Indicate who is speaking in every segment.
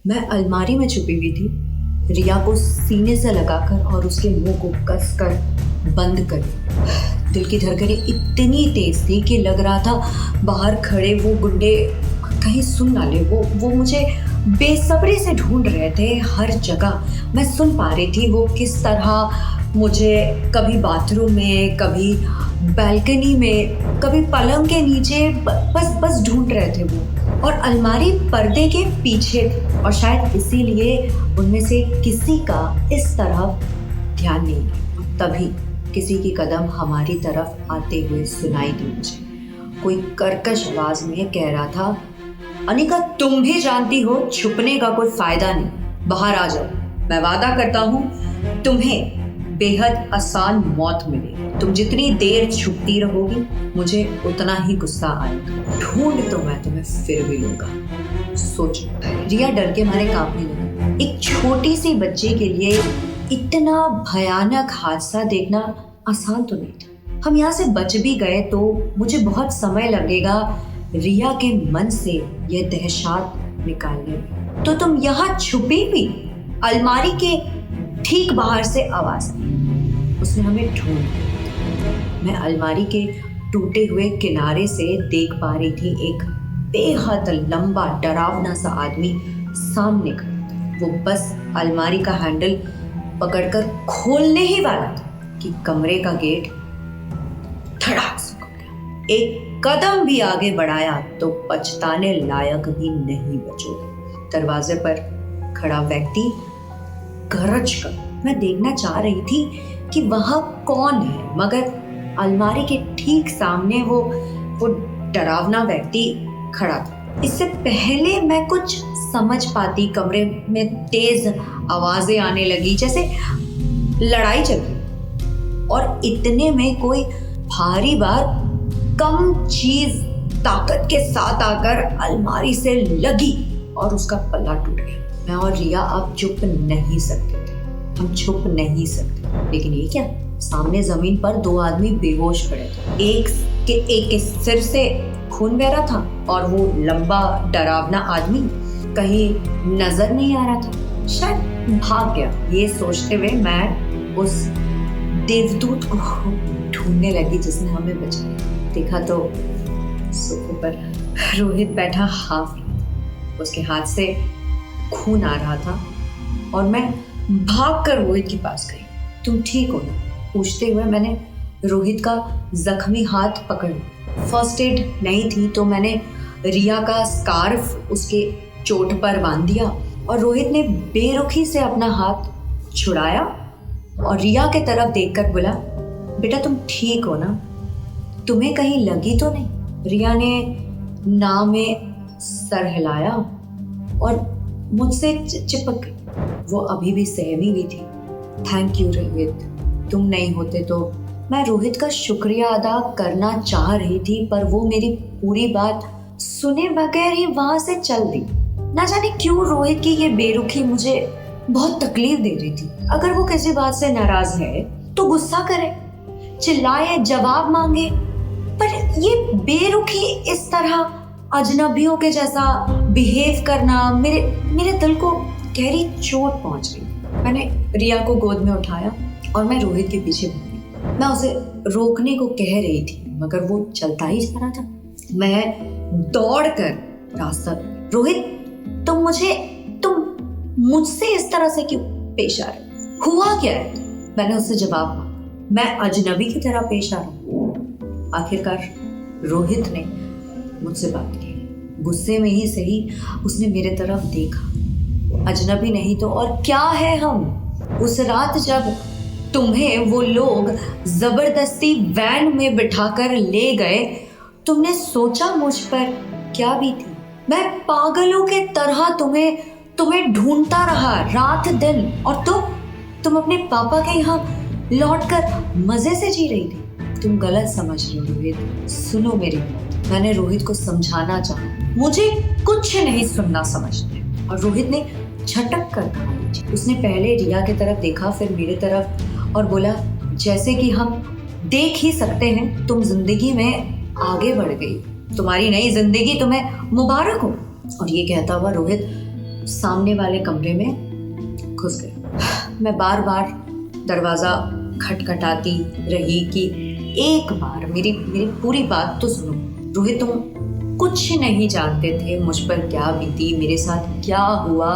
Speaker 1: मैं अलमारी में छुपी हुई थी, रिया को सीने से लगाकर और उसके मुंह को कसकर बंद कर दिया। दिल की धड़कनें इतनी तेज थी कि लग रहा था बाहर खड़े वो गुंडे कहीं सुन ना ले। वो मुझे बेसब्री से ढूंढ रहे थे हर जगह। मैं सुन पा रही थी वो किस तरह मुझे कभी बाथरूम में, कभी बालकनी में, कभी पलंग के नीचे बस ढूंढ रहे थे वो। और अलमारी पर्दे के पीछे थी और शायद इसीलिए उनमें से किसी का इस तरफ ध्यान नहीं गया। तभी किसी की कदम हमारी तरफ आते हुए सुनाई दी मुझे। कोई कर्कश आवाज में कह रहा था, अनिका तुम भी जानती हो छुपने का कोई फायदा नहीं, बाहर आ जाओ। मैं वादा करता हूँ तुम्हें बेहद आसान मौत मिलेगी। तुम जितनी देर छुपती रहोगी मुझे उतना ही गुस्सा आएगा। ढूंढ तो मैं तुम्हें फिर भी लूंगा। सोचो। रिया डर के मारे कांपने लगी। एक छोटी सी बच्ची के लिए इतना भयानक हादसा देखना आसान तो नहीं था। हम यहाँ से बच भी गए तो मुझे बहुत समय लगेगा रिया के मन से यह दहशत निकालने में। तो तुम यहाँ छुपी भी? अलमारी के ठीक बाहर से आवाज आई। उसने हमें ढूंढ लिया। मैं अलमारी के टूटे हुए किनारे से देख पा रही थी एक बेहद लंबा डरावना सा आदमी सामने खड़ा था। वो बस अलमारी का हैंडल पकड़कर खोलने ही वाला था कि कमरे का गेट धड़ाक से खुल गया। एक कदम भी आगे बढ़ाया तो पछताने लायक भी नहीं बचोगे। दरवाजे पर खड़ा व्यक्ति गरज कर मैं देखना चाह रही थी कि वह कौन है, मगर अलमारी के ठीक सामने वो डरावना व्यक्ति खड़ा था। इससे पहले मैं कुछ समझ पाती कमरे में तेज आवाजें आने लगी, जैसे लड़ाई चल रही। और इतने में कोई भारी बार कम चीज ताकत के साथ आकर अलमारी से लगी और उसका पल्ला टूट गया। मैं और रिया अब चुप नहीं सकते थे। हम छुप नहीं सकते। लेकिन ये क्या, सामने जमीन पर दो आदमी बेहोश पड़े थे। एक के सिर से खून बह रहा था और वो लंबा डरावना आदमी कहीं नजर नहीं आ रहा था, शायद भाग गया। ये सोचते हुए मैं उस देवदूत को ढूंढने लगी जिसने हमें बचाया। देखा तो सोफे पर रोहित बैठा हाफ रहा था। उसके हाथ से खून आ रहा था और मैं भागकर रोहित के पास गई। तुम ठीक हो ना? पूछते हुए मैंने रोहित का जख्मी हाथ पकड़ लिया। फर्स्ट एड नहीं थी तो मैंने रिया का स्कार्फ उसके चोट पर बांध दिया और रोहित ने बेरुखी से अपना हाथ छुड़ाया और रिया के तरफ देखकर बोला, बेटा तुम ठीक हो ना? तुम्हें कहीं लगी तो नहीं? रिया ने ना में सर हिलाया और मुझसे चिपक गई। वो अभी भी सहमी हुई थी। थैंक यू रोहित, तुम नहीं होते तो। मैं रोहित का शुक्रिया अदा करना चाह रही थी पर वो मेरी पूरी बात सुने बगैर ही वहां से चल दी। ना जाने क्यों रोहित की ये बेरुखी मुझे बहुत तकलीफ दे रही थी। अगर वो किसी बात से नाराज है तो गुस्सा करे, चिल्लाए, जवाब मांगे, पर ये बेरुखी इस तरह अजनबियों के जैसा बिहेव करना मेरे दिल को गहरी चोट पहुंच गई। मैंने रिया को गोद में उठाया और मैं रोहित के पीछे भागी। मैं उसे रोकने को कह रही थी मगर वो चलता ही जा रहा था। मैं दौड़कर रास्ता, रोहित तुम मुझसे इस तरह से क्यों पेश आ रहे? हुआ क्या है? मैंने उससे जवाब मांगा। मैं अजनबी की तरह पेश आ रहा हूँ? आखिरकार रोहित ने मुझसे बात की। गुस्से में ही सही उसने मेरे तरफ देखा। अजनबी नहीं तो और क्या है हम। उस रात जब तुम्हें वो लोग जबरदस्ती वैन में बिठाकर ले गए, तुमने सोचा मुझ पर क्या बीती? मैं पागलों के तरह तुम्हें ढूंढता रहा रात दिन और तुम अपने पापा के यहाँ लौटकर मजे से जी रही थी। तुम गलत समझ रहे हो रोहित, सुनो मेरी बात। मैंने रोहित को समझाना चाहा, मुझे कुछ नहीं सुनना समझते। और रोहित ने झटक कर कहा। उसने पहले रिया की तरफ देखा, फिर मेरे तरफ और बोला, जैसे कि हम देख ही सकते हैं तुम जिंदगी में आगे बढ़ गई। तुम्हारी नई जिंदगी तुम्हें मुबारक हो। और ये कहता हुआ रोहित सामने वाले कमरे में घुस गए। मैं बार बार दरवाज़ा खटखटाती रही कि एक बार मेरी मेरी पूरी बात तो सुनो। रोहित, तुम कुछ नहीं जानते थे मुझ पर क्या बीती, मेरे साथ क्या हुआ।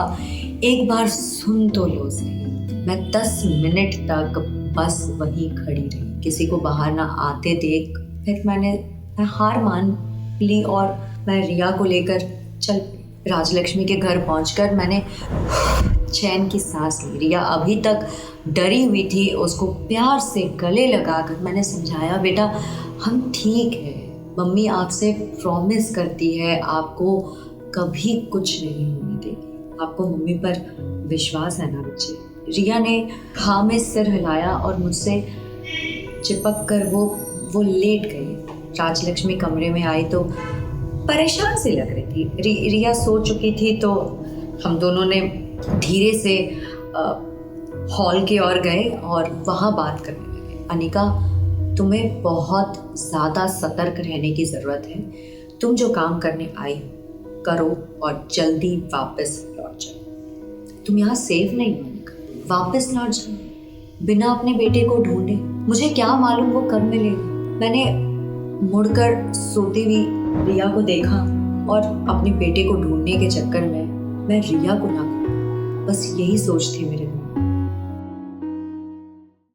Speaker 1: एक बार सुन तो लो सही। मैं 10 मिनट तक बस वहीं खड़ी रही, किसी को बाहर ना आते देख फिर मैं हार मान ली और मैं रिया को लेकर चल पड़ी। राजलक्ष्मी के घर पहुंचकर मैंने चैन की सांस ली। रिया अभी तक डरी हुई थी। उसको प्यार से गले लगाकर मैंने समझाया, बेटा हम ठीक है, मम्मी आपसे प्रॉमिस करती है आपको कभी कुछ नहीं होने देगी, आपको मम्मी पर विश्वास है ना बच्चे। रिया ने हाँ में सिर हिलाया और मुझसे चिपक कर वो लेट गई। राजलक्ष्मी कमरे में आई तो परेशान सी लग रही थी। रिया सो चुकी थी तो हम दोनों ने धीरे से हॉल की ओर गए और वहाँ बात करने लगे। अनिका, तुम्हें बहुत ज़्यादा सतर्क रहने की ज़रूरत है। तुम जो काम करने आई हो करो और जल्दी वापस लौट जाओ। तुम यहाँ सेफ नहीं हो अनिका, वापस लौट जाओ। बिना अपने बेटे को ढूंढे, मुझे क्या मालूम वो कब मिलेगा। मैंने मुड़कर सोती हुई रिया को देखा और अपने बेटे को ढूंढने के चक्कर में मैं रिया को ना खो, बस यही सोच थी मेरे